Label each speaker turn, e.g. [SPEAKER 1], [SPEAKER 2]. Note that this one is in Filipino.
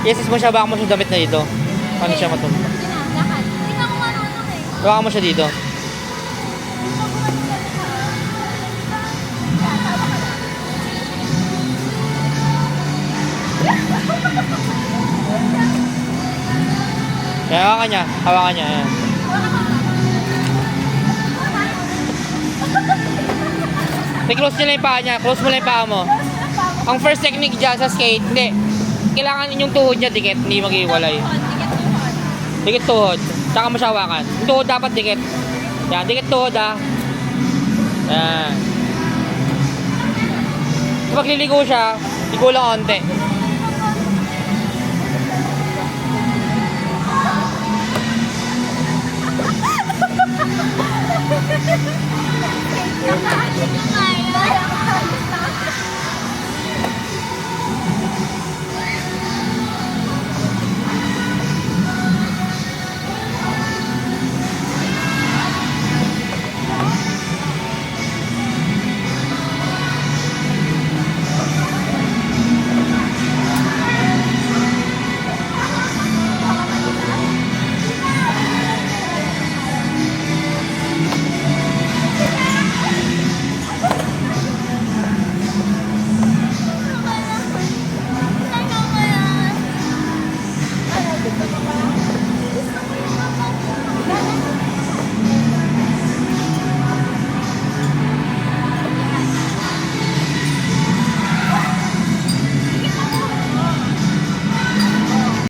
[SPEAKER 1] Yeses mo siya, baka mo siya damit na dito. Paano siya matulog?
[SPEAKER 2] Sige na, lakad. Tingnan ko nga ano eh.
[SPEAKER 1] Baka mo siya dito. Kaya hawakan niya. Hawakan niya. Ayan. I-close niya lang yung paa niya. Close mo lang yung paa mo. Ang first technique dyan sa skate, hindi. Kailangan yung tuhod niya dikit, hindi maghiwalay. Dikit tuhod. Tsaka mo siya hawakan. Yung tuhod dapat dikit. Yan, dikit tuhod ah. Yan. Kapag liligo siya, ligo lang konti.
[SPEAKER 2] Nakakit yung nga